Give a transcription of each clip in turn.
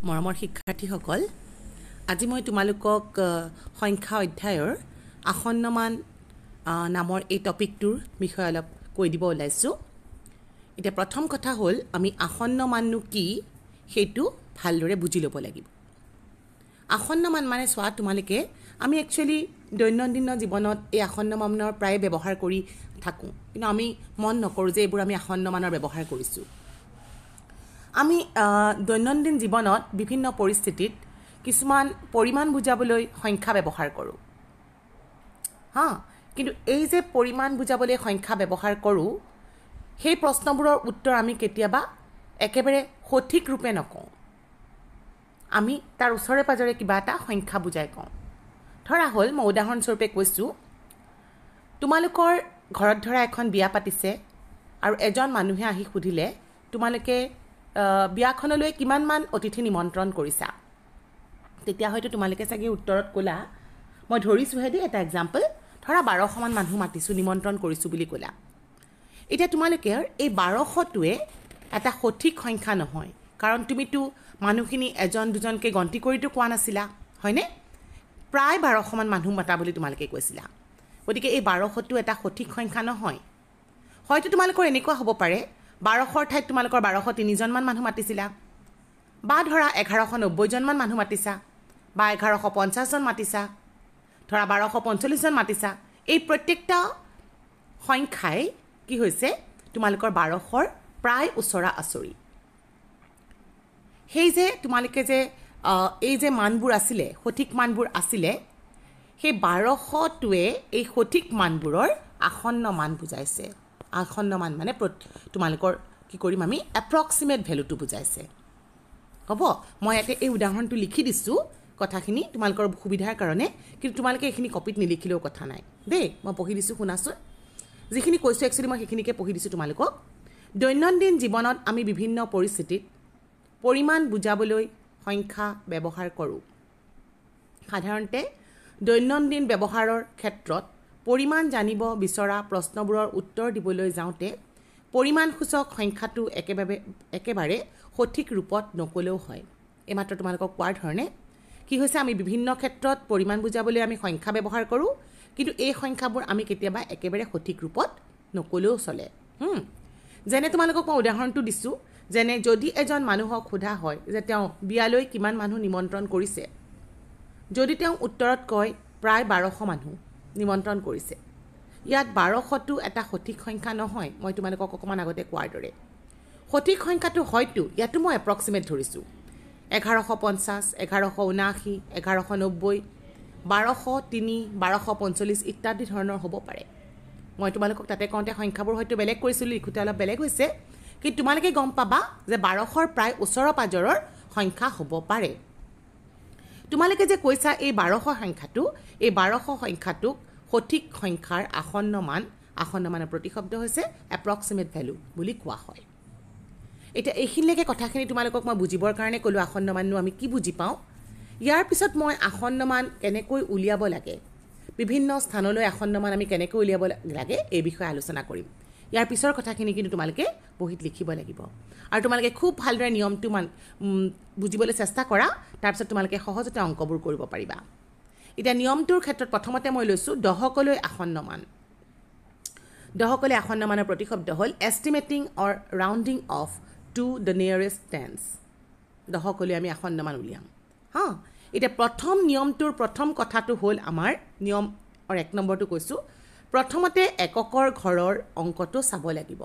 মৰমৰ শিক্ষাৰ্থীসকল, আজি মই তোমালোকক সংখ্যা অধ্যায়ৰ আসন্নমান নামৰ এই টপিকটোৰ বিষয়ে অলপ কৈ দিব ওলাইছোঁ। এতিয়া প্ৰথম কথা হ'ল আমি আসন্নমাননো কি সেইটো ভালদৰে বুজি ল'ব লাগিব। আসন্নমান মানে চোৱা, তোমালোকে আমি একচুৱেলি দৈনন্দিন জীৱনত এই আসন্নমানৰ প্ৰায় ব্যৱহাৰ কৰি থাকোঁ, কিন্তু আমি মন নকৰোঁ যে এইবোৰ আমি আসন্নমানৰ ব্যৱহাৰ কৰিছোঁ। আমি দৈনন্দিন জীৱনত বিভিন্ন পৰিস্থিতিত কিছুমান পৰিমাণ বুজাবলৈ সংখ্যা ব্যৱহাৰ কৰোঁ। কিন্তু এই যে পৰিমাণ বুজাবলৈ সংখ্যা ব্যৱহাৰ কৰোঁ, সেই প্ৰশ্নবোৰৰ উত্তৰ আমি কেতিয়াবা একেবাৰে সঠিক ৰূপে নকওঁ। আমি তাৰ ওচৰে পাজৰে কিবা এটা সংখ্যা বুজাই কওঁ। ধৰা হ'ল, মই উদাহৰণস্বৰূপে কৈছোঁ, তোমালোকৰ ঘৰত ধৰা এখন বিয়া পাতিছে আৰু এজন মানুহে আহি সুধিলে তোমালোকে বিয়াখনলৈ কিমানমান অতিথি নিমন্ত্ৰণ কৰিছা। তেতিয়া হয়তো তোমালোকে চাগে উত্তৰত ক'লা, মই ধৰিছোঁহে দেই এটা এক্সাম্পল, ধৰা 1200মান মানুহ মাতিছোঁ, নিমন্ত্ৰণ কৰিছোঁ বুলি ক'লা। এতিয়া তোমালোকে এই 1200টোৱে এটা সঠিক সংখ্যা নহয়, কাৰণ তুমিতো মানুহখিনি এজন দুজনকৈ গন্তি কৰিতো কোৱা নাছিলা, হয়নে? প্ৰায় 1200মান মানুহ মাতা বুলি তোমালোকে কৈছিলা। গতিকে এই 1200টো এটা সঠিক সংখ্যা নহয়। হয়তো তোমালোকৰ এনেকুৱা হ'ব পাৰে, 1200ৰ ঠাইত তোমালোকৰ 1203জন মানুহ মাতিছিলা, বা ধৰা 1190জনমান মানুহ মাতিছা, বা 1150জন মাতিছা, ধৰা 1245জন মাতিছা। এই প্ৰত্যেকটা সংখ্যাই কি হৈছে, তোমালোকৰ 1200ৰ প্ৰায় ওচৰা আচৰি। সেই যে তোমালোকে যে এই যে মানবোৰ আছিলে, সঠিক মানবোৰ আছিলে, সেই 1200টোৱে এই সঠিক মানবোৰৰ আসন্ন মান বুজাইছে। আসন্ন মান মানে তোমালোকৰ কি কৰিম আমি, এপ্ৰক্সিমেট ভেলুটো বুজাইছে। হ'ব, মই ইয়াতে এই উদাহৰণটো লিখি দিছোঁ কথাখিনি তোমালোকৰ সুবিধাৰ কাৰণে, কিন্তু তোমালোকে এইখিনি কপিত নিলিখিলেও কথা নাই দেই। মই পঢ়ি দিছোঁ, শুনাচোন। যিখিনি কৈছোঁ একচুৱেলি মই সেইখিনিকে পঢ়ি দিছোঁ তোমালোকক। দৈনন্দিন জীৱনত আমি বিভিন্ন পৰিস্থিতিত পৰিমাণ বুজাবলৈ সংখ্যা ব্যৱহাৰ কৰোঁ। সাধাৰণতে দৈনন্দিন ব্যৱহাৰৰ ক্ষেত্ৰত পৰিমাণ জানিব বিচৰা প্ৰশ্নবোৰৰ উত্তৰ দিবলৈ যাওঁতে পৰিমাণসূচক সংখ্যাটো একেবাৰে সঠিক ৰূপত নক'লেও হয়। এইমাত্ৰ তোমালোকক কোৱাৰ ধৰণে কি হৈছে, আমি বিভিন্ন ক্ষেত্ৰত পৰিমাণ বুজাবলৈ আমি সংখ্যা ব্যৱহাৰ কৰোঁ, কিন্তু এই সংখ্যাবোৰ আমি কেতিয়াবা একেবাৰে সঠিক ৰূপত নক'লেও চলে। যেনে তোমালোকক মই উদাহৰণটো দিছোঁ, যেনে যদি এজন মানুহক সোধা হয় যে তেওঁ বিয়ালৈ কিমান মানুহ নিমন্ত্ৰণ কৰিছে, যদি তেওঁ উত্তৰত কয় প্ৰায় 1200 মানুহ নিমন্ত্ৰণ কৰিছে, ইয়াত 1200টো এটা সঠিক সংখ্যা নহয়। মই তোমালোকক অকণমান আগতে কোৱাৰ দৰে সঠিক সংখ্যাটো হয়তো ইয়াতো মই এপ্ৰক্সিমেট ধৰিছোঁ, 1150, 1179, 1190, 1203, 1245 ইত্যাদি ধৰণৰ হ'ব পাৰে। মই তোমালোকক তাতে কওঁতে সংখ্যাবোৰ হয়তো বেলেগ কৰিছিলোঁ, লিখোঁতে অলপ বেলেগ হৈছে, কিন্তু তোমালোকে গম পাবা যে 1200ৰ প্ৰায় ওচৰৰ পাজৰৰ সংখ্যা হ'ব পাৰে। তোমালোকে যে কৈছা এই 1200 সংখ্যাটো, এই 1200 সংখ্যাটোক সঠিক সংখ্যাৰ আসন্ন মানৰ প্ৰতিশব্দ হৈছে এপ্ৰক্সিমেট ভেলু বুলি কোৱা হয়। এতিয়া এইখিনিলৈকে কথাখিনি তোমালোকক মই বুজিবৰ কাৰণে ক'লোঁ আসন্ন মাননো আমি কি বুজি পাওঁ। ইয়াৰ পিছত মই আসন্ন মান কেনেকৈ উলিয়াব লাগে, বিভিন্ন স্থানলৈ আসন্ন মান আমি কেনেকৈ উলিয়াব লাগে, এই বিষয়ে আলোচনা কৰিম। ইয়াৰ পিছৰ কথাখিনি কিন্তু তোমালোকে বহীত লিখিব লাগিব, আৰু তোমালোকে খুব ভালদৰে নিয়মটো বুজিবলৈ চেষ্টা কৰা, তাৰপিছত তোমালোকে সহজতে অংকবোৰ কৰিব পাৰিবা। এতিয়া নিয়মটোৰ ক্ষেত্ৰত প্ৰথমতে মই লৈছোঁ দশকলৈ আসন্ন মান। দশকলৈ আসন্ন মানৰ প্ৰতিশব্দ হ'ল estimating or rounding off to the nearest tens. দশকলৈ আমি আসন্ন মান উলিয়াম। এতিয়া প্ৰথম নিয়মটোৰ প্ৰথম কথাটো হ'ল আমাৰ নিয়মৰ 1 নম্বৰটো কৈছোঁ, প্ৰথমতে এককৰ ঘৰৰ অংকটো চাব লাগিব।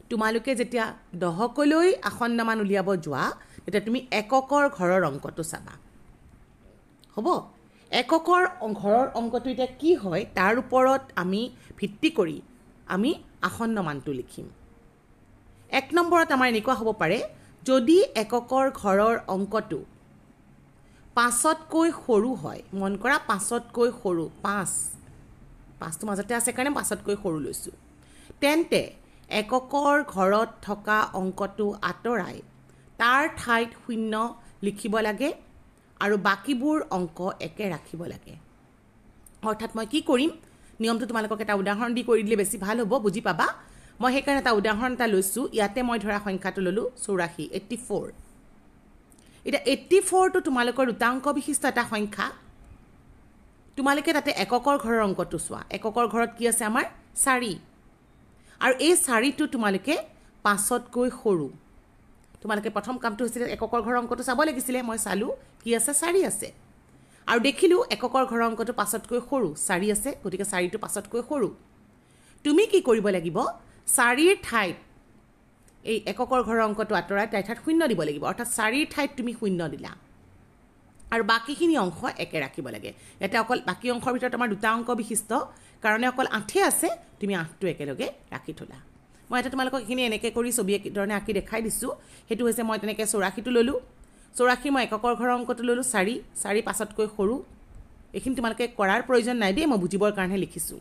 তোমালোকে যেতিয়া দশকলৈ আসন্ন মান উলিয়াব যোৱা, তেতিয়া তুমি এককৰ ঘৰৰ অংকটো চাবা। হ'ব, এককৰ ঘৰৰ অংকটো এতিয়া কি হয় তাৰ ওপৰত আমি ভিত্তি কৰি আমি আসন্ন মানটো লিখিম। 1 নম্বৰত আমাৰ এনেকুৱা হ'ব পাৰে, যদি এককৰ ঘৰৰ অংকটো 5তকৈ সৰু হয়, মন কৰা 5তকৈ সৰু, 5টো মাজতে আছে কাৰণে 5তকৈ সৰু লৈছোঁ, তেন্তে এককৰ ঘৰত থকা অংকটো আঁতৰাই তাৰ ঠাইত 0 লিখিব লাগে আৰু বাকীবোৰ অংক একে ৰাখিব লাগে। অৰ্থাৎ মই কি কৰিম, নিয়মটো তোমালোকক এটা উদাহৰণ দি কৰি দিলে বেছি ভাল হ'ব, বুজি পাবা। মই সেইকাৰণে এটা উদাহৰণ এটা লৈছোঁ। ইয়াতে মই ধৰা সংখ্যাটো ল'লোঁ 84, এতিয়া 84 টো তোমালোকৰ দুটা অংক বিশিষ্ট এটা সংখ্যা তোমালোকে তাতে এককৰ ঘৰৰ অংকটো চোৱা এককৰ ঘৰত কি আছে আমাৰ 4 আৰু এই 4টো তোমালোকে 5তকৈ সৰু তোমালোকে প্ৰথম কামটো হৈছিল এককৰ ঘৰৰ অংকটো চাব লাগিছিল মই চালো কি আছে 4 আছে আৰু দেখিলো এককৰ ঘৰৰ অংকটো 5তকৈ সৰু 4 আছে গতিকে 4টো 5তকৈ সৰু তুমি কি কৰিব লাগিব 4ৰ ঠাইত এই এককৰ ঘৰৰ অংকটো আতৰাই তাই ঠাইত 0 দিব লাগিব অৰ্থাৎ 4ৰ ঠাইত তুমি 0 দিলা আৰু বাকিখিনি অংশ একে ৰাখিব লাগে এটা অকল বাকি অংশৰ ভিতৰত আমাৰ দুটা অংক বিশিষ্ট কাৰণে অকল 8 আছে তুমি 8টো একেলগে ৰাখি থলা মই এটা তোমালোকক এখিনি এনেকে কৰি ছবি ধৰণে আঁকি দেখাই দিছো হেতু হৈছে মই তেনেকে 84 টো ললো 84 মই এককৰ ঘৰৰ অংকটো ললো 4 5তকৈ সৰু এখিনি তোমালোকে কৰাৰ প্ৰয়োজন নাই দেই মই বুজিবৰ কাৰণে লিখিছো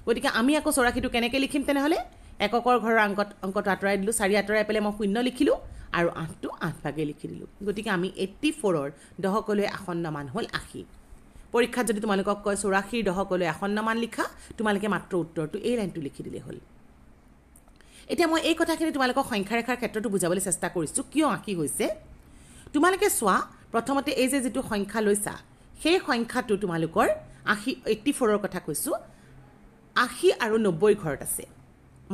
গতিকে আমি আকৌ 84 টো কেনেকে লিখিম তেনেহলে এককৰ ঘৰৰ অংকটো আতৰাই দিলো 4 আতৰাই পেলে মই 0 লিখিলো আৰু 8টো 8 ভাগে লিখি দিলো গতিকে আমি 84 ৰ দহকলৈ আসন্ন মান হল 80 পৰীক্ষাত যদি তোমালোকক কয় 84 দহকলৈ আসন্ন মান লিখা তোমালোকে মাত্ৰ উত্তৰটো এই লাইনটো লিখি দিলে হল এতিয়া মই এই কথাখিনি তোমালোকক সংখ্যা ৰেখাৰ ক্ষেত্ৰটো বুজাবলৈ চেষ্টা কৰিছো কিয় আঁকি হৈছে তোমালোকে চোৱা প্ৰথমতে এই যে যেটো সংখ্যা লৈছা সেই সংখ্যাটো তোমালোকৰ 84 ৰ কথা কৈছো 80 আৰু 90 ঘৰত আছে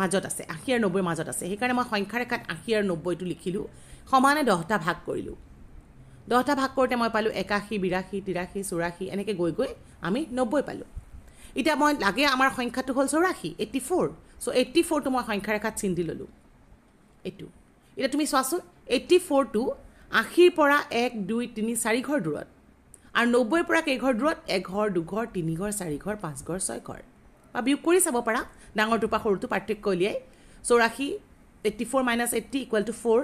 মাজত আছে 80 আৰু 90 মাজত আছে হেকাৰণে মই সংখ্যা ৰেখাত 80 আৰু 90 টো লিখিলো সমানে 10টা ভাগ কৰিলো 10টা ভাগ কৰোতে মই পালো 81 82 83 84 এনেকে গৈ গৈ আমি 90 পালো এটা মই লাগে আমাৰ সংখ্যাটো হল 84 সো 84 টো মই সংখ্যা ৰেখাত চিন দি ললো এটু এটা তুমি চোৱাচোন 84 টো 80 ৰ পৰা 1 2 3 4 ঘৰ দূৰত আৰু 90 ৰ পৰা কেই ঘৰ দূৰত 1 ঘৰ 2 ঘৰ 3 ঘৰ 4 ঘৰ 5 ঘৰ 6 ঘৰ বা বিয়োগ কৰি চাব পাৰা ডাঙৰটো পা সৰুটো পাৰ্থক্য উলিয়াই 84 84 - 80 = 4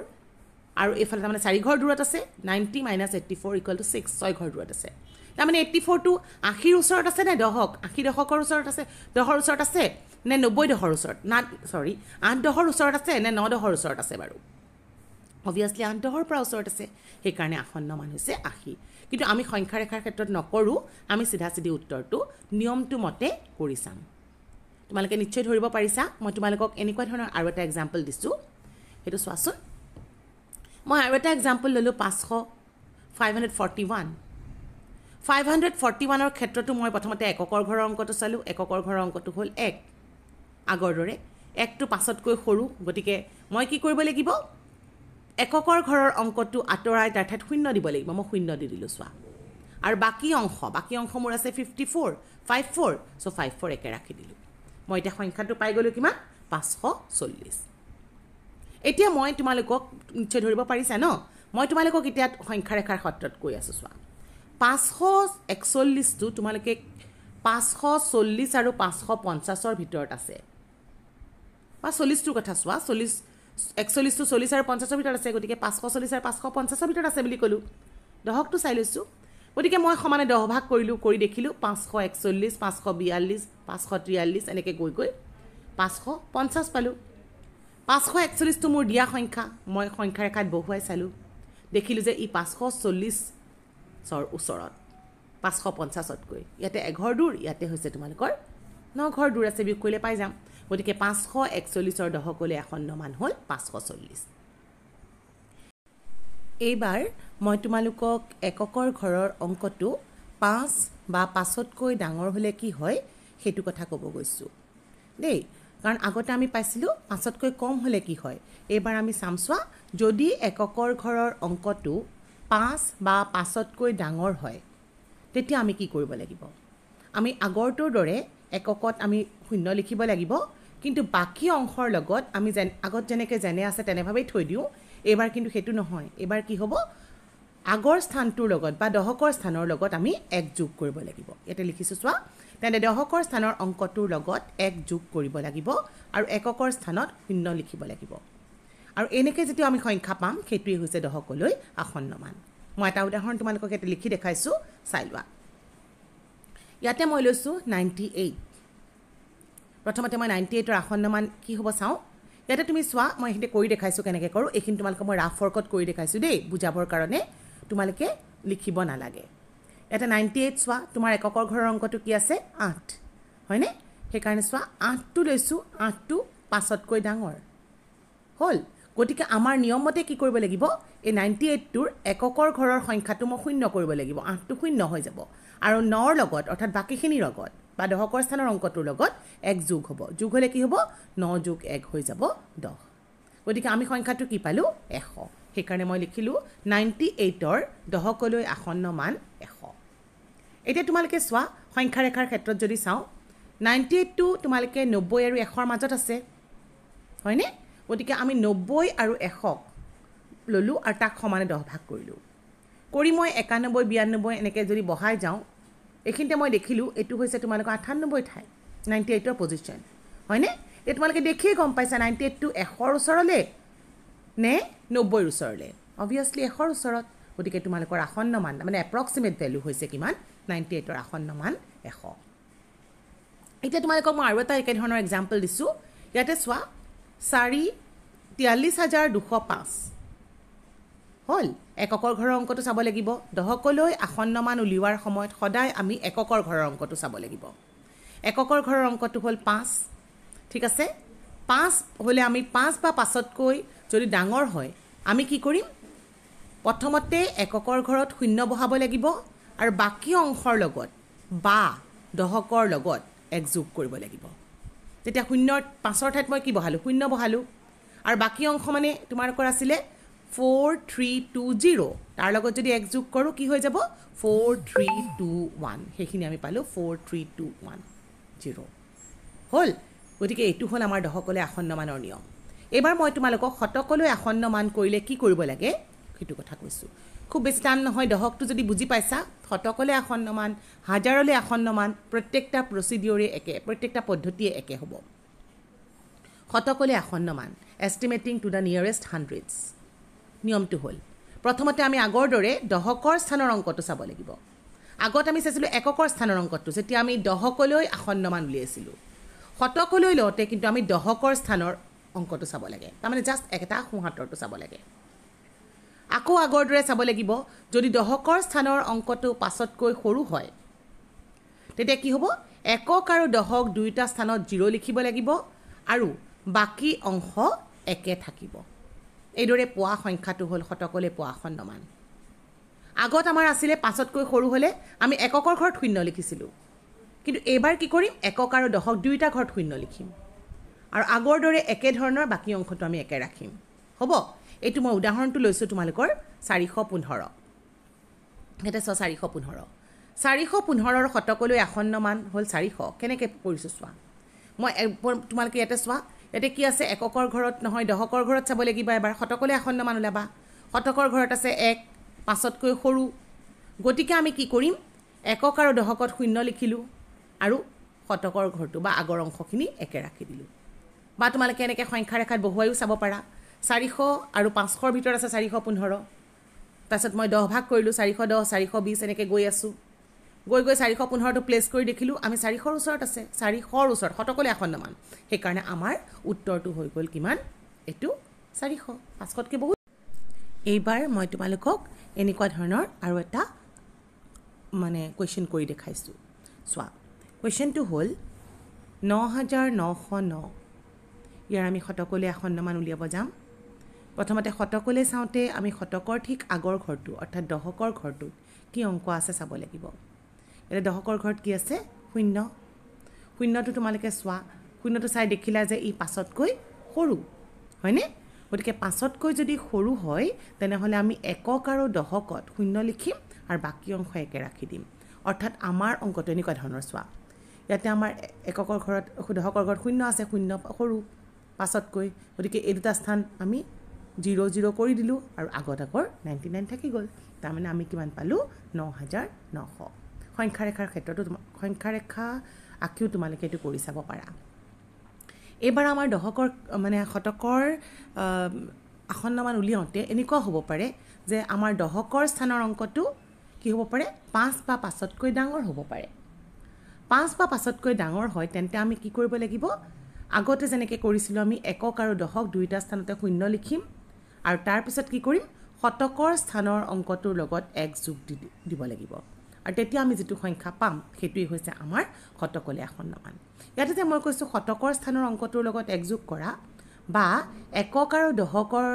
আৰু এফালে মানে 4 ঘৰ দূৰত আছে 90 - 84 = 6 6 ঘৰ দূৰত আছে তাৰমানে 84 টো 80 ৰ ওচৰত আছে নে 80 দশকৰ ওচৰত আছে 10ৰ ওচৰত আছে নে 90 দশৰ ওচৰত না সৰি 8 দশৰ ওচৰত আছে নে 9 দশৰ ওচৰত আছে বাৰু obviously 8 দশৰ পৰা ওচৰত আছে সেই কাৰণে আসন্ন মান হৈছে 80 কিন্তু আমি সংখ্যা ৰেখাৰ ক্ষেত্ৰত নকৰো আমি সিধা সিধি উত্তৰটো নিয়মটো মতে কৰি চাম তোমালোকে নিশ্চয় ধৰিব পাৰিছা মই তোমালোকক এনেকুৱা ধৰণৰ আৰু এটা এক্সাম্পল দিছো হেতু চোৱাচোন মই আৰু এটা এক্সাম্পল ললো 541 541 ৰ ক্ষেত্ৰটো মই প্ৰথমতে এককৰ ঘৰৰ অংকটো চালো এককৰ ঘৰৰ অংকটো হল 1 আগৰ দৰে 1 টো 5তকৈ সৰু গতিকে মই কি কৰিব লাগিব এককৰ ঘৰৰ অংকটো আতৰাই তাৰ ঠাইত 0 দিব লাগিব মই 0 দি দিলো চোৱা আৰু বাকি অংশ মোৰ আছে 54 54 সো 54 একে ৰাখি দিলো মই এটা সংখ্যাটো পাই গলো কিমান 540 এতিয়া মই তোমালোকক নিশ্চয় ধৰিব পাৰিছা ন মই তোমালোকক এতিয়া সংখ্যা ৰেখাৰ ক্ষেত্ৰত কৈ আছো চোৱা 541 টো তোমালোকে 540 আৰু 550 ৰ ভিতৰত আছে বা 40 টোৰ কথা চোৱা 41 টো 40 আৰু 50 ৰ ভিতৰত আছে গতিকে 540 আৰু 550 ৰ ভিতৰত আছে বুলি কলো দহকটো চাই লৈছো গতিকে মই সমানে 10 ভাগ কৰিলো কৰি দেখিলো 541 542 543 এনেকে গৈ গৈ 550 পালো 541 টো মোৰ দিয়া সংখ্যা মই সংখ্যা ৰেখাত বহুৱাই চালো দেখিলো যে ই 540 সৰ ওচৰত 550তকৈ ইয়াতে এঘৰ দূৰ ইয়াতে হৈছে তোমালোকৰ 9 ঘৰ দূৰ আছে বিয়োগ কৰিলে পাই যাম গতিকে 541 ৰ দহকলৈ আসন্ন মান হল 540 এইবাৰ মই তোমালোকক এককৰ ঘৰৰ অংকটো 5 বা 5তকৈ ডাঙৰ হলে কি হয় হেতু কথা ক'ব গৈছো দেই কাৰণ আগতে আমি পাইছিলো 5তকৈ কম হলে কি হয় এইবাৰ আমি চামছোৱা যদি এককৰ ঘৰৰ অংকটো 5 বা 5তকৈ ডাঙৰ হয় তেতিয়া আমি কি কৰিব লাগিব আমি আগৰটোৰ দৰে এককত আমি 0 লিখিব লাগিব কিন্তু বাকি অংশৰ লগত আমি আগত যেনেকে জেনে আছে তেনেভাৱেই থৈ দিও এবাৰ কিন্তু হেতু নহয় এবাৰ কি হ'ব আগৰ স্থানটোৰ লগত বা দহকৰ স্থানৰ লগত আমি 1 যোগ কৰিব লাগিব এটা লিখিছো চোৱা তেনে দহকৰ স্থানৰ অংকটোৰ লগত 1 যোগ কৰিব লাগিব আৰু এককৰ স্থানত 0 লিখিব লাগিব আৰু এনেকৈ যেতি আমি সংখ্যা পাম হেতুই হৈছে দহকলৈ আসন্ন মান মই এটা উদাহৰণ তোমালোকক এটা লিখি দেখাইছো চাই লোৱা ইয়াতে মই লৈছো 98 প্ৰথমতে মই 98 ৰ আসন্ন মান কি হ'ব চাও ইয়াতে তুমি চোৱা মই হেতে কৰি দেখাইছো কেনেকৈ কৰো এইখিনি তোমালোকক মই ৰাফ ফৰ্কত কৰি দেখাইছো দেই বুজাবৰ কাৰণে তোমালোকে লিখিব নালাগে এটা 98 চোৱা তোমাৰ এককৰ ঘৰৰ অংকটো কি আছে 8 হয়নে সেই কাৰণে চোৱা 8 টো লৈছো 8 টো 5তকৈ ডাঙৰ হল গতিকে আমাৰ নিয়ম মতে কি কৰিব লাগিব এই 98টোৰ এককৰ ঘৰৰ সংখ্যাটো মই শূন্য কৰিব লাগিব 8টো শূন্য হৈ যাব আৰু 9ৰ লগত অৰ্থাৎ বাকিখিনিৰ লগত বা দশকৰ স্থানৰ অংকটোৰ লগত 1 যোগ হ'ব যোগ হ'লে কি হ'ব 9 যোগ 1 হৈ যাব 10 গতিকে আমি সংখ্যাটো কি পালো 100 সেইকাৰণে মই লিখিলো 98ৰ দশকলৈ আসন্ন মান 100 এতিয়া তোমালোকে চোৱা সংখ্যা ৰেখাৰ ক্ষেত্ৰত যদি চাওঁ 98টো তোমালোকে 90 আৰু 100ৰ মাজত আছে হয়নে গতিকে আমি 90 আৰু 100 ললো আৰু তাক সমানে 10 ভাগ কৰিলো কৰি মই 91 92 এনেকৈ যদি বহাই যাওঁ এইখিনিতে মই দেখিলো এটো হৈছে তোমালোকৰ 98 ঠাই 98ৰ পজিশন হয়নে এই তোমালোকে দেখিয়ে গম পাইছা 98টো 100ৰ ওচৰলে নে 90ৰ ওচৰলে অবিয়াসলি 100ৰ ওচৰত গতিকে তোমালোকৰ আসন্ন মান মানে এপ্ৰক্সিমেট ভ্যালু হৈছে কিমান 98ৰ আসন্ন মান 100 এতিয়া তোমালোকক মই আৰু এটা একে ধৰণৰ এক্সাম্পল দিছো ইয়াতে চোৱা 4,43,205 হল এককৰ ঘৰৰ অংকটো চাব লাগিব দশকলৈ আসন্ন মান উলিওৱাৰ সময়ত সদায় আমি এককৰ ঘৰৰ অংকটো চাব লাগিব এককৰ ঘৰৰ অংকটো হল 5 ঠিক আছে 5 হলে আমি 5 বা 5তকৈ যদি ডাঙৰ হয় আমি কি কৰিম প্ৰথমতে এককৰ ঘৰত শূন্য বহাব লাগিব আৰু বাকি অংশৰ লগত বা দশকৰ লগত এক যোগ কৰিব লাগিব তেতিয়া শূন্যৰ 5ৰ ঠাইত মই কি বহালো শূন্য বহালো আৰু বাকি অংশ মানে তোমালোকৰ আছিল 4320 তাৰ লগত যদি এক যোগ কৰো কি হৈ যাব 4321 সেইখিনি আমি পালো 43210 হল গতিকে এটো হল আমাৰ দশকলৈ আসন্ন মানৰ নিয়ম এবাৰ মই তোমালোকক শতকলৈ আসন্ন মান কৰিলে কি কৰিব লাগে সেইটো কথা কৈছো খুব বেছি টান নহয় দশকটো যদি বুজি পাইছা শতকলৈ আসন্ন মান হাজাৰলৈ আসন্ন মান প্ৰত্যেকটা প্ৰসিডিউৰে একে প্ৰত্যেকটা পদ্ধতিয়ে একে হ'ব শতকলৈ আসন্ন মান এস্টিমেটিং টু দা নিয়াৰেষ্ট হান্ড্ৰেডছ নিয়মটো হল প্ৰথমতে আমি আগৰ দৰে দশকৰ স্থানৰ অংকটো চাব লাগিব আগত আমি চাইছিলো এককৰ স্থানৰ অংকটো যেতিয়া আমি দশকলৈ আসন্ন মান উলিয়াইছিলো শতকলৈ লওঁতে কিন্তু আমি দশকৰ স্থানৰ অংকটো চাব লাগে তাৰমানে জাস্ট এটা সোঁহাতৰটো চাব লাগে আকৌ আগৰ দৰে চাব লাগিব যদি দশকৰ স্থানৰ অংকটো 5তকৈ সৰু হয় তেতিয়া কি হ'ব একক আৰু দশক দুইটা স্থানত 0 লিখিব লাগিব আৰু বাকি অংশ একে থাকিব এইদৰে পোৱা সংখ্যাটো হল শতকলৈ পোৱা আসন্ন মান আগত আমাৰ আছিল 5তকৈ সৰু হলে আমি এককৰ ঘৰত শূন্য লিখিছিলো কিন্তু এবাৰ কি কৰিম একক আৰু দশক দুইটা ঘৰত শূন্য লিখিম আৰু আগৰ দৰে একে ধৰণৰ বাকি অংশটো আমি একে ৰাখিম হ'ব এইটো মই উদাহৰণটো লৈছো তোমালোকৰ 415 এটা 415 415ৰ শতকলৈ আসন্ন মান হল 400 কেনেকৈ পৰিছো চোৱা মই তোমালোকে ইয়াতে চোৱা ইয়াতে কি আছে এককৰ ঘৰত নহয় দশকৰ ঘৰত চাব লাগিব এবাৰ শতকলৈ আসন্ন মান উলাবা শতকৰ ঘৰত আছে 1 5তকৈ সৰু গতিকে আমি কি কৰিম একক আৰু দশকত শূন্য লিখিলো আৰু শতকৰ ঘৰটো বা আগৰ অংশখিনি একে ৰাখি দিলো বা তোমালোকে এনেকৈ সংখ্যা ৰেখাত বহুৱাইও চাব পাৰা 400 আৰু 500ৰ ভিতৰত আছে 415 তাৰপিছত মই 10 ভাগ কৰিলো 410 420 এনেকৈ গৈ আছো গৈ 415টো প্লেস কৰি দেখিলো আমি 400ৰ ওচৰত আছে 400ৰ ওচৰত শতকলৈ আসন্ন মান সেইকাৰণে আমাৰ উত্তৰটো হৈ গল কিমান এটো 400 500তকৈ বহুত এইবাৰ মই তোমালোকক এনেকুৱা ধৰণৰ আৰু এটা মানে কোৱেশ্চন কৰি দেখাইছো চোৱা কোৱেশ্চনটো হল 9909 ইয়াৰ আমি শতকলৈ আসন্ন মান উলিয়াব যাম প্ৰথমতে শতকলৈ চাওঁতে আমি শতকৰ ঠিক আগৰ ঘৰটো অৰ্থাৎ দশকৰ ঘৰটো কি অংক আছে চাব লাগিব এনে দশকৰ ঘৰত কি আছে শূন্য শূন্যটো তোমালোকে চোৱা শূন্যটো চাই দেখিলা যে ই 5তকৈ সৰু হয়নে গতিকে 5তকৈ যদি সৰু হয় তেনেহলে আমি একক আৰু দশকত শূন্য লিখিম আৰু বাকি অংশ একে ৰাখি দিম অৰ্থাৎ আমাৰ অংকটো এনেকুৱা ধৰণৰ চোৱা ইয়াতে আমাৰ এককৰ ঘৰত দশকৰ ঘৰত শূন্য আছে শূন্য সৰু 5তকৈ গতিকে এই দুটা স্থান আমি 00 কৰি দিলো আৰু আগত আগৰ 99 থাকি গল তাৰমানে আমি কিমান পালো 9900 সংখ্যা ৰেখাৰ ক্ষেত্ৰটো সংখ্যা ৰেখা আঁকিও তোমালোকে এটো কৰি চাব পাৰা এবাৰ আমাৰ দশকৰ মানে শতকৰ আসন্ন মান উলিয়াওঁতে এনেকুৱা হ'ব পাৰে যে আমাৰ দশকৰ স্থানৰ অংকটো কি হ'ব পাৰে 5 বা 5তকৈ ডাঙৰ হ'ব পাৰে 5 বা 5তকৈ ডাঙৰ হয় তেন্তে আমি কি কৰিব লাগিব আগতে যেনেকৈ কৰিছিলো আমি একক আৰু দশক দুইটা স্থানতে শূন্য লিখিম আৰু তাৰ পিছত কি কৰিম শতকৰ স্থানৰ অংকটোৰ লগত এক যোগ দিব লাগিব আৰু তেতিয়া আমি যেটো সংখ্যা পাম হেতুই হৈছে আমাৰ শতকলৈ আসন্ন মান ইয়াতে যে মই কৈছো শতকৰ স্থানৰ অংকটোৰ লগত এক যোগ কৰা বা একক আৰু দশকৰ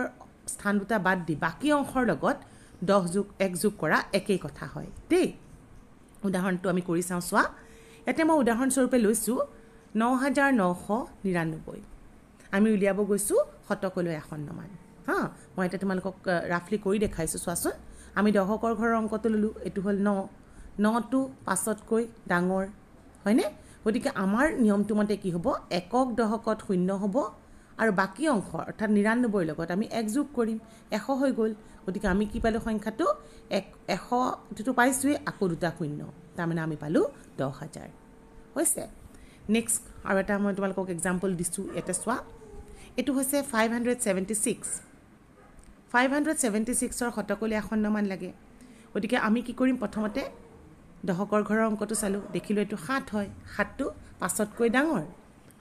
স্থান দুটা বাদ দি বাকী অংশৰ লগত 1 যোগ কৰা একেই কথা হয় দেই উদাহৰণটো আমি কৰি চাওঁ চোৱা ইয়াতে মই উদাহৰণস্বৰূপে লৈছোঁ 9999 আমি উলিয়াব গৈছোঁ শতকলৈ আসন্ন মান হা মই এটা তোমালোকক ৰাফলি কৰি দেখাইছোঁ চোৱাচোন আমি দশকৰ ঘৰৰ অংকটো ললোঁ এটো হ'ল 9 টো 5তকৈ ডাঙৰ হয়নে গতিকে আমাৰ নিয়মটো মতে কি হ'ব একক দশকত 0 হ'ব আৰু বাকী অংশ অৰ্থাৎ 99 ৰ লগত আমি 1 যোগ কৰিম 100 হৈ গ'ল গতিকে আমি কি পালো সংখ্যাটো 100 টো পাইছোৱে আকৌ দুটা 0 তাৰ মানে আমি পালো 10000 হৈছে নেক্সট আৰু এটা মই তোমালোকক এক্সাম্পল দিছো এটা চোৱা এটো হৈছে 576 ৰ শতকলৈ আসন্ন মান লাগে গতিকে আমি কি কৰিম প্ৰথমতে দশকৰ ঘৰৰ অংকটো চালো দেখিলো এটো 7 হয় 7 টো 5তকৈ ডাঙৰ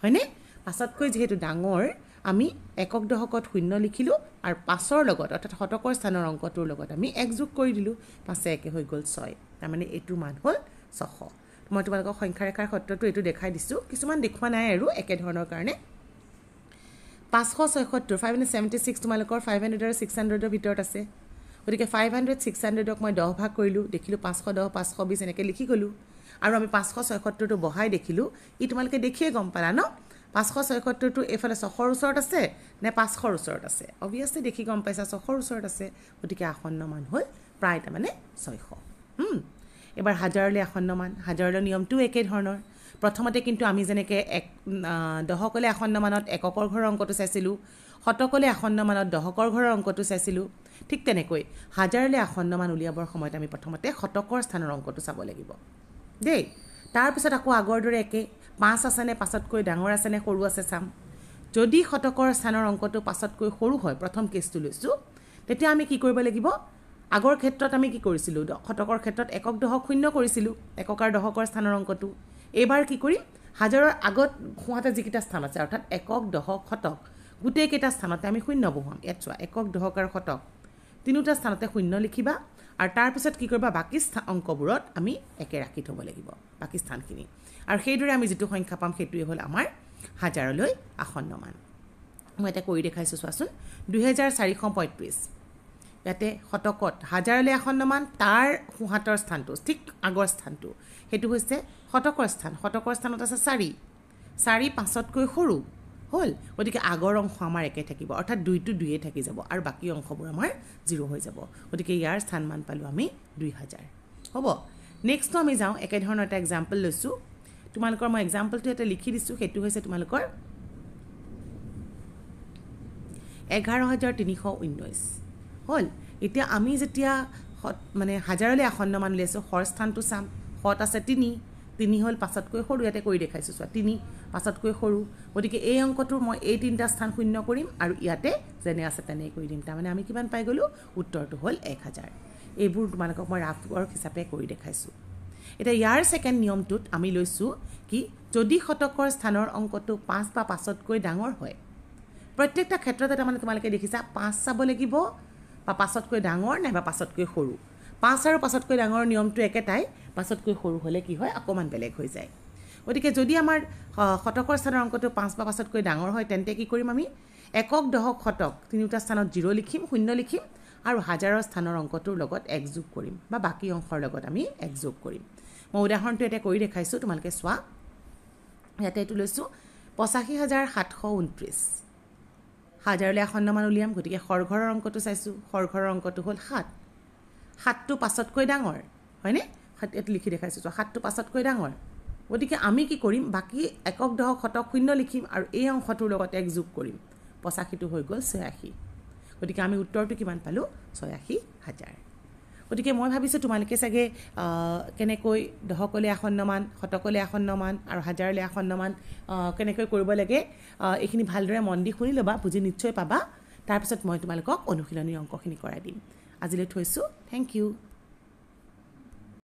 হয়নে 5তকৈ যেহেতু ডাঙৰ আমি একক দশকত 0 লিখিলো আৰু 5ৰ লগত অৰ্থাৎ শতকৰ স্থানৰ অংকটোৰ লগত আমি 1 যোগ কৰি দিলো 5 একে হৈ গ'ল 6 তাৰ মানে এটো মান হ'ল 600 মই তোমালোকক সংখ্যা ৰেখাৰ ক্ষেত্ৰটো এটো দেখাই দিছো কিছুমান দেখুৱা নাই আৰু একে ধৰণৰ কাৰণে 576 576 তোমালোকৰ 500 আৰু 600 ৰ ভিতৰত আছে গতিকে 500 600ক মই 10 ভাগ কৰিলো দেখিলো 510 520 এনেকৈ লিখি গলো আৰু আমি 576 টো বহাই দেখিলো ই তোমালোকে দেখিয়ে গম পালা ন 576 টো এফালে 600ৰ ওচৰত আছে নে 500ৰ ওচৰত আছে অবিয়াসলি দেখি গম পাইছা 600ৰ ওচৰত আছে গতিকে আসন্ন মান হ'ল প্ৰায় তাৰ মানে 600 এবাৰ হাজাৰলৈ আসন্ন মান হাজাৰলৈ নিয়মটো একে ধৰণৰ প্ৰথমতে কিন্তু আমি যেনেকৈ দশকলৈ আসন্ন মানত এককৰ ঘৰৰ অংকটো চাইছিলো শতকলৈ আসন্ন মানত দশকৰ ঘৰৰ অংকটো চাইছিলো ঠিক তেনেকৈ হাজাৰলৈ আসন্ন মান উলিয়াবৰ সময়ত আমি প্ৰথমতে শতকৰ স্থানৰ অংকটো চাব লাগিব দেই তাৰ পিছত আকৌ আগৰ দৰে একে 5 আছে নে 5তকৈ ডাঙৰ আছে নে সৰু আছে চাম যদি শতকৰ স্থানৰ অংকটো 5তকৈ সৰু হয় প্ৰথম কেছটো লৈছো তেতিয়া আমি কি কৰিব লাগিব আগৰ ক্ষেত্ৰত আমি কি কৰিছিলো শতকৰ ক্ষেত্ৰত একক দশক 0 কৰিছিলো একক আৰু দশকৰ স্থানৰ অংকটো এবাৰ কি কৰিম হাজাৰৰ আগত খুৱাতে যিকিটা স্থান আছে অৰ্থাৎ একক দশক শতক গোটেই কেইটা স্থানতে আমি 0 বহাম ইয়াত চোৱা একক দশক আৰু শতক তিনিটা স্থানতে 0 লিখিবা আৰু তাৰ পিছত কি কৰিবা বাকি অংকবোৰত আমি একে ৰাখি থব লাগিব বাকি স্থানখিনি আৰু সেইদৰে আমি যেটো সংখ্যা পাম সেইটোই হ'ল আমাৰ হাজাৰলৈ আসন্ন মান মই এটা কৰি দেখাইছো চোৱাচোন 2435 ইয়াতে শতকত হাজাৰলৈ আসন্ন মান তাৰ সোহাতৰ স্থানটো ঠিক আগৰ স্থানটো হেতু হৈছে শতকৰ স্থানত আছে 4 5তকৈ সৰু হল গতিকে আগৰ অংশ আমাৰ একে থাকিব অৰ্থাৎ 2 টো 2 থাকি যাব আৰু বাকি অংশবোৰ আমাৰ 0 হৈ যাব গতিকে ইয়াৰ স্থান মান পালো আমি 2000 হ'ব নেক্সট আমি যাওঁ একে ধৰণৰ এটা এক্সাম্পল লৈছো তোমালোকৰ মই এক্সাম্পলটো এটা লিখি দিছো হেতু হৈছে তোমালোকৰ 11319 হল এতিয়া আমি যেতিয়া মানে হাজাৰলৈ আসন্ন মান লৈছো হৰ স্থানটো চাম হত আছে 3 হল 5তকৈ সৰু ইয়াতে কৰি দেখাইছো চোৱা 3 5তকৈ সৰু গতিকে এই অংকটো মই এই তিনটা স্থান 0 কৰিম আৰু ইয়াতে যেনে আছে তেনে কৰি দিম তাৰ মানে আমি কিমান পাই গলো উত্তৰটো হ'ল 1000 এইবোৰ তোমালোকক মই ৰাফ ৱৰ্ক হিচাপে কৰি দেখাইছো এটা ইয়াৰ সেকেন্ড নিয়মটোত আমি লৈছো কি যদি শতকৰ স্থানৰ অংকটো 5 বা 5তকৈ ডাঙৰ হয় প্ৰত্যেকটা ক্ষেত্ৰত এটা মানে তোমালোকে দেখিছা 5 চাব লাগিব বা 5তকৈ ডাঙৰ নাই বা 5তকৈ সৰু 5 আৰু 5তকৈ ডাঙৰ নিয়মটো একেটাই 5তকৈ সৰু হলে কি হয় অকমান বেলেগ হৈ যায় গতিকে যদি আমাৰ শতকৰ স্থানৰ অংকটো 5 বা 5তকৈ ডাঙৰ হয় তেন্তে কি কৰিম আমি একক দশক শতক তিনিটা স্থানত 0 লিখিম 0 লিখিম আৰু হাজাৰৰ স্থানৰ অংকটোৰ লগত 1 যোগ কৰিম বা বাকি অংশৰ লগত আমি 1 যোগ কৰিম মই উদাহৰণটো এটা কৰি দেখাইছো তোমালোকে চোৱা ইয়াতে এটো লৈছো 85729 হাজাৰলৈ আসন্ন মান উলিয়াম গতিকে হৰঘৰৰ অংকটো চাইছো হৰঘৰৰ অংকটো হ'ল 7 টো 5তকৈ ডাঙৰ হয়নে এটো লিখি দেখাইছো 7 টো 5তকৈ ডাঙৰ গতিকে আমি কি কৰিম বাকি একক দশক শতক 0 লিখিম আৰু এই অংশটোৰ লগত 1 যোগ কৰিম 85 টো হৈ গ'ল 86 গতিকে আমি উত্তৰটো কিমান পালো 86000 গতিকে মই ভাবিছো তোমালোকে চাগে কেনেকৈ দশকলৈ আসন্ন মান শতকলৈ আসন্ন মান আৰু হাজাৰলৈ আসন্ন মান কেনেকৈ কৰিব লাগে এইখিনি ভালদৰে মন দি শুনি লবা বুজি নিশ্চয় পাবা তাৰ পিছত মই তোমালোকক অনুশীলনী অংকখিনি কৰাই দিম আজিলৈ থৈছো থ্যাংক ইউ